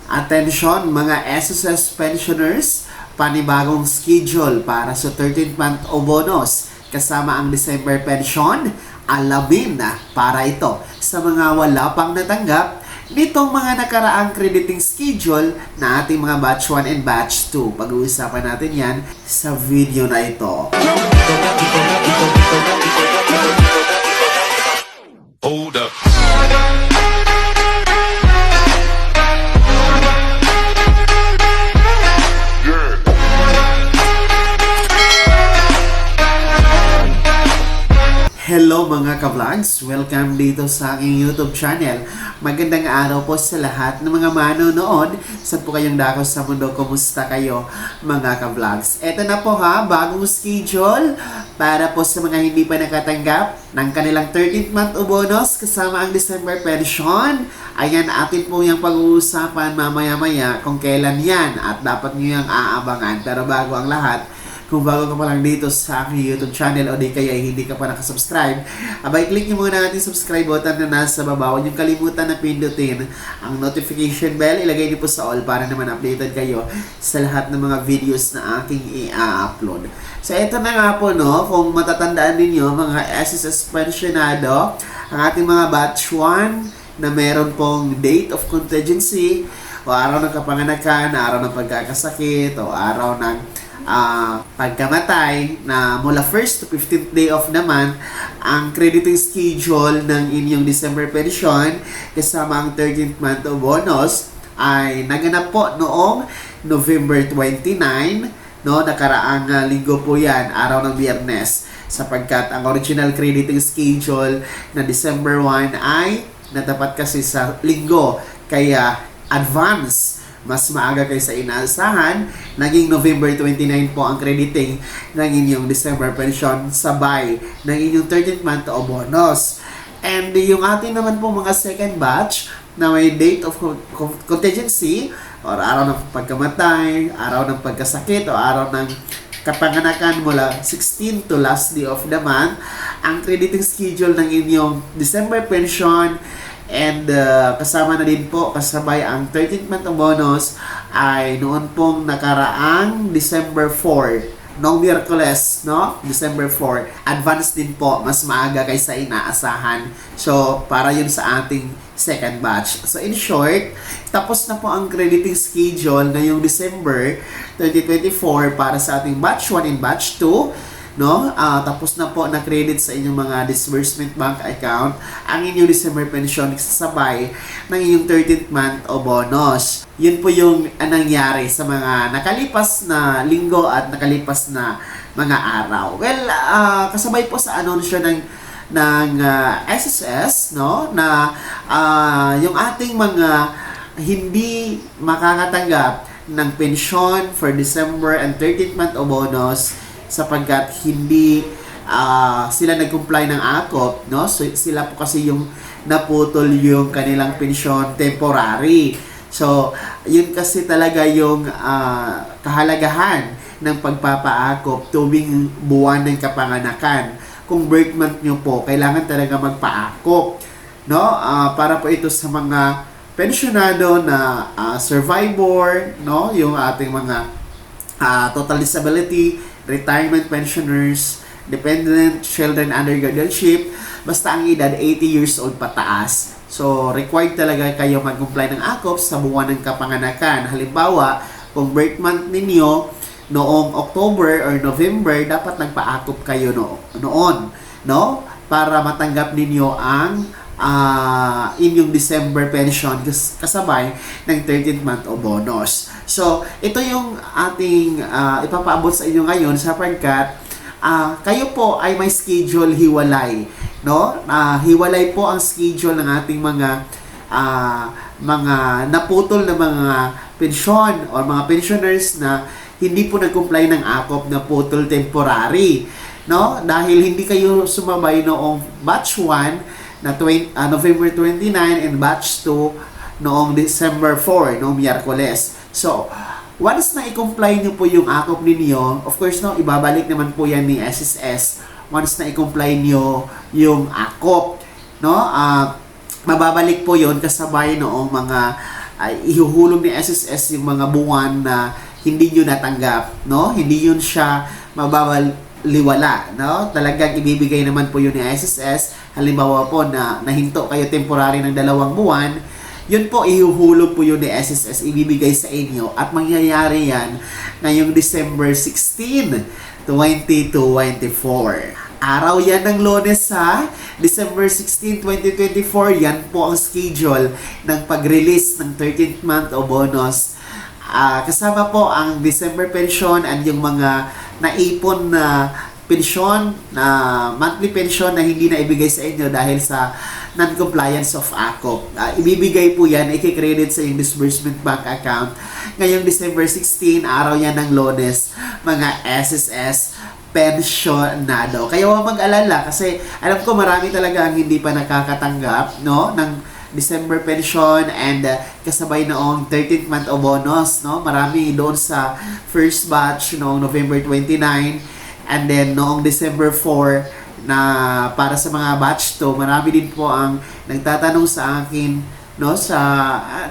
Attention mga SSS pensioners, panibagong schedule para sa 13th month o bonus kasama ang December pension. Alamin na para ito sa mga wala pang natanggap nitong mga nakaraang crediting schedule na ating mga batch 1 and batch 2. Pag-uusapan natin yan sa video na ito. Hold up. Hello mga ka-vlogs! Welcome dito sa aking YouTube channel. Magandang araw po sa lahat ng mga manonood. Saan po kayong dako sa mundo? Kumusta kayo mga ka-vlogs? Eto na po ha, bagong schedule para po sa mga hindi pa nakatanggap ng kanilang 13th month o bonus kasama ang December pension. Ayan, atin po yung pag-uusapan mamaya-maya kung kailan yan at dapat nyo yung aabangan. Pero bago ang lahat, kung bago ka pa lang dito sa aking YouTube channel o di kaya hindi ka pa nakasubscribe, abay click nyo muna natin subscribe button na nasa baba. Huwag nyo kalimutan na pindutin ang notification bell. Ilagay nyo po sa all para naman updated kayo sa lahat ng mga videos na aking i-upload. So ito na nga po no, kung matatandaan ninyo mga SSS pensionado, ang ating mga batch 1 na meron pong date of contingency o araw ng kapanganakan, araw ng pagkakasakit o araw ng pagkamatay na mula 1st to 15th day of the month, ang crediting schedule ng inyong December pension kasama ang 13th month o bonus ay naganap po noong November 29, no? Nakaraang linggo po yan, araw ng Biyernes, sapagkat ang original crediting schedule na December 1 ay natapat kasi sa linggo, kaya advance, mas maaga kayo sa inaasahan. Naging November 29 po ang crediting ng inyong December pension sabay ng inyong 13th month o bonus. And yung ating naman po mga second batch na may date of contingency or araw ng pagkamatay, araw ng pagkasakit o araw ng kapanganakan mula 16 to last day of the month, ang crediting schedule ng inyong December pension and kasama na din po kasabay ang 13th month bonus ay noon pong nakaraang December 4, noong Miyerkules, no? December 4. Advance din po, mas maaga kaysa inaasahan. So, para yun sa ating second batch. So, in short, tapos na po ang crediting schedule ngayong December 2024 para sa ating batch 1 and batch 2. No? Tapos na po na credit sa inyong mga disbursement bank account ang inyong December pension kasabay ng inyong 13th month o bonus. Yun po yung nangyari sa mga nakalipas na linggo at nakalipas na mga araw. Well, kasabay po sa anunsyo ng SSS, no, na yung ating mga hindi makakatanggap ng pension for December and 13th month o bonus sapagkat hindi sila nag-comply ng AKOP, no? So, sila po kasi yung naputol yung kanilang pensyon temporary. So, yun kasi talaga yung kahalagahan ng pagpapa-AKOP tuwing buwan ng kapanganakan. Kung birth month nyo po, kailangan talaga magpa-AKOP, no? Para po ito sa mga pensionado na survivor, no? Yung ating mga total disability, retirement pensioners, dependent children under guardianship, basta ang edad 80 years old pataas. So, required talaga kayo mag-comply ng AKOP sa buwan ng kapanganakan. Halimbawa, kung birth month ninyo noong October or November, dapat nagpa-AKOP kayo noon, no? Para matanggap ninyo ang inyong December pension kasabay ng 13th month o bonus. So, ito yung ating ipapaabot sa inyo ngayon sapagkat kayo po ay may schedule hiwalay, no? Hiwalay po ang schedule ng ating mga naputol na mga pensyon o mga pensioners na hindi po nag-comply ng AKOP na putol temporary, no? Dahil hindi kayo sumabay noong batch 1 na November 29 and batch 2 noong December 4, noong Miyerkules. So, once na i-comply nyo po yung AKOP ninyo, of course, no, ibabalik naman po yan ni SSS once na i-comply nyo yung AKOP, no? Mababalik po yon kasabay noong mga ihuhulog ni SSS yung mga buwan na hindi nyo natanggap, no? Hindi yun siya mababaliwala, no? Talagang ibibigay naman po yun ni SSS. Halimbawa po na nahinto kayo temporary ng 2 buwan, yun po ihuhulog po yun ni SSS, ibibigay sa inyo at mangyayari yan ngayong December 16, 2024. Araw yan ng Lunes sa December 16, 2024. Yan po ang schedule ng pag-release ng 13th month o bonus. Kasama po ang December pension and yung mga naipon na pensyon, na monthly pension na hindi na ibigay sa inyo dahil sa non-compliance of ACOP. Ibibigay po yan, i-credit sa yung disbursement bank account. Ngayong December 16, araw yan ng Lunes, mga SSS pensionado. Kaya huwag mag-alala kasi alam ko marami talaga ang hindi pa nakakatanggap, no, ng December pension and kasabay noong 13th month o bonus, no? Marami doon sa first batch noong November 29 and then noong December 4 na para sa mga batch to, marami din po ang nagtatanong sa akin, no, sa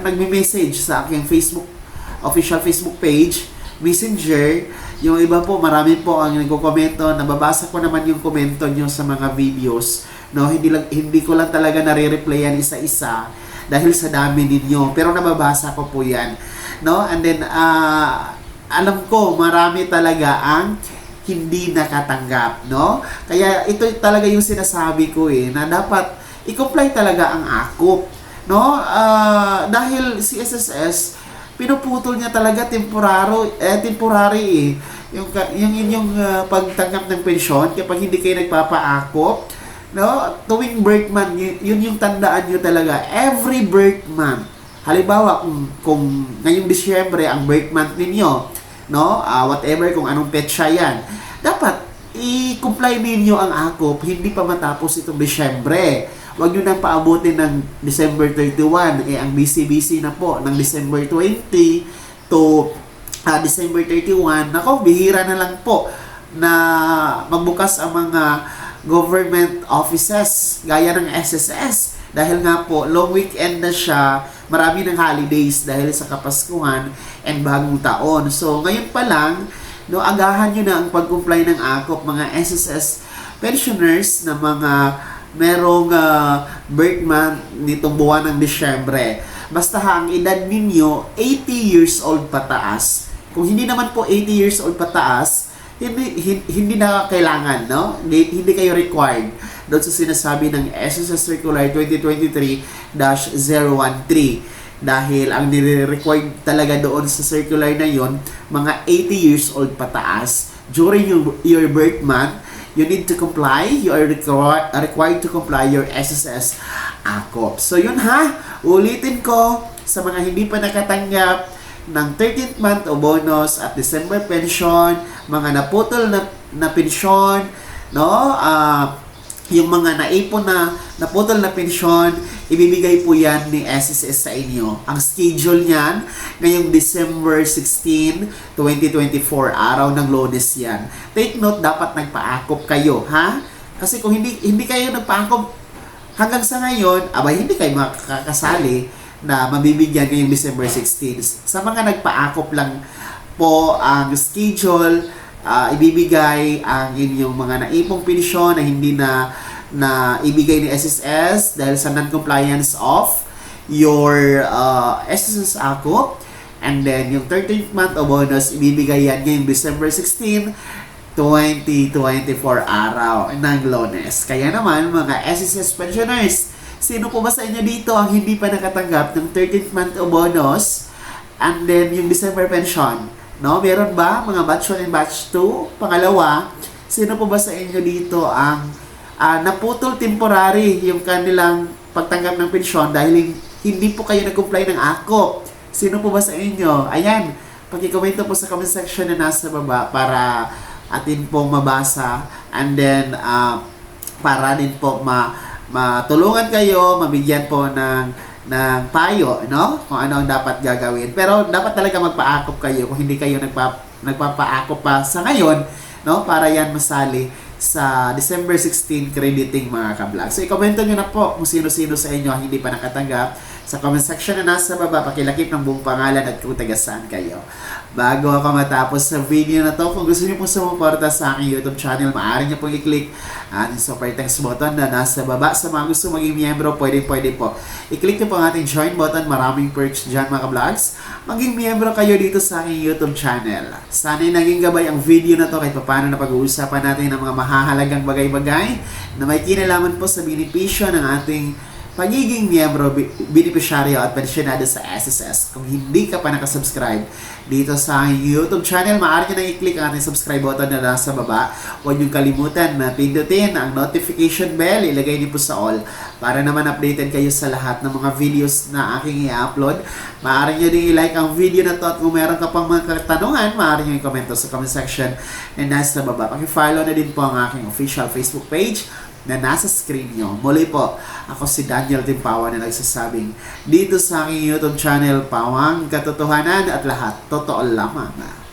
nagme-message sa aking official Facebook page, Messenger. Yung iba po, marami po ang nagko-komento, nababasa ko naman yung komento nyo sa mga videos, no? Hindi ko lang talaga nare-replyan isa-isa dahil sa dami ninyo, pero nababasa ko po yan, no? And then alam ko marami talaga ang hindi nakatanggap, no? Kaya ito talaga yung sinasabi ko na dapat i-comply talaga ang ACOP, no? Dahil si SSS pinuputol niya talaga temporary yung inyong pagtanggap ng pensyon kapag hindi kayo nagpapa-ACOP, no? Tuwing birth month, yun yung tandaan niyo talaga, every birth month. Halimbawa kung ngayong Disyembre ang birth month ninyo, no? Whatever kung anong petsa yan, dapat i-comply ninyo ang ACOP hindi pa matapos itong Disyembre. Huwag nyo nang paabutin ng December 31. Ang BCBC na po ng December 20 to December 31. Nako, bihira na lang po na magbukas ang mga government offices gaya ng SSS. Dahil nga po, long weekend na siya, marami ng holidays dahil sa Kapaskuhan and Bagong Taon. So, ngayon pa lang, no, agahan nyo na ang pag-comply ng ACOP, mga SSS pensioners na mga merong birth month nitong buwan ng Disyembre. Basta ang edad ninyo 80 years old pataas. Kung hindi naman po 80 years old pataas, hindi na kailangan, no? Hindi kayo required doon sa sinasabi ng SSS Circular 2023-013 dahil ang nire-required talaga doon sa circular na yon, mga 80 years old pataas during your birth month. You need to comply. You are required to comply your SSS ACOP. So yun ha, ulitin ko sa mga hindi pa nakatanggap ng 13th month o bonus at December pension, mga naputol na pensyon, no? Yung mga naipon na naputol na pensyon, ibibigay po yan ni SSS sa inyo. Ang schedule niyan, ngayong December 16, 2024, araw ng Lunes yan. Take note, dapat nagpa-ACOP kayo, ha? Kasi kung hindi kayo nagpa-ACOP hanggang sa ngayon, hindi kayo makakasali na mabibigyan ngayong December 16. Sa mga nagpa-ACOP lang po ang schedule, ibibigay ang inyong mga naipong pensyon na hindi na ibigay ni SSS dahil sa non-compliance of your SSS ACOP. And then yung 13th month o bonus, ibibigay yan ngayong December 16, 2024 araw ng Lunes. Kaya naman mga SSS pensioners, sino po ba sa inyo dito ang hindi pa nakatanggap ng 13th month o bonus and then yung December pension? No, meron ba mga batch 1 and batch 2? Pangalawa, sino po ba sa inyo dito ang naputol temporary yung kanilang pagtanggap ng pensyon dahil hindi po kayo nag-comply ng ACOP? Sino po ba sa inyo? Ayan, paki-komento po sa comment section na nasa baba para atin po mabasa and then para din po matulungan kayo, mabigyan po ng payo, no? Kung ano ang dapat gagawin. Pero dapat talaga magpa-ACOP kayo kung hindi kayo nagpapa-ACOP pa sa ngayon, no? Para yan masali sa December 16 crediting mga ka-vlog. So, i-comment nyo na po kung sino-sino sa inyo ang hindi pa nakatanggap sa comment section na nasa baba, pakilakip ng buong pangalan at kung taga saan kayo. Bago ako matapos sa video na to, kung gusto niyo pong sumuporta sa aking YouTube channel, maaari niyo pong i-click ang super thanks button na nasa baba. Sa mga gusto maging miyembro, pwede po. I-click niyo po ang ating join button. Maraming perks dyan mga ka-vlogs. Maging miyembro kayo dito sa aking YouTube channel. Sana'y naging gabay ang video na to kahit paano na pag-uusapan natin ng mga mahahalagang bagay-bagay na may kinalaman po sa benepisyo ng ating pagiging miyembro, beneficiaryo at pensyonado sa SSS. Kung hindi ka pa nakasubscribe dito sa aking YouTube channel, maaari nyo na i-click ang ating subscribe button na nasa baba. Huwag nyo kalimutan na pindutin ang notification bell, ilagay niyo po sa all para naman updated kayo sa lahat ng mga videos na aking i-upload. Maaari nyo din i-like ang video na to at kung meron ka pang mga katanungan, maaari nyo i-comment sa comment section na nasa baba. Paki-follow na din po ang aking official Facebook page na nasa screen nyo. Muli po, ako si Daniel Timpawan na nagsasabing dito sa aking YouTube channel, Pawang Katotohanan at lahat totoo lamang.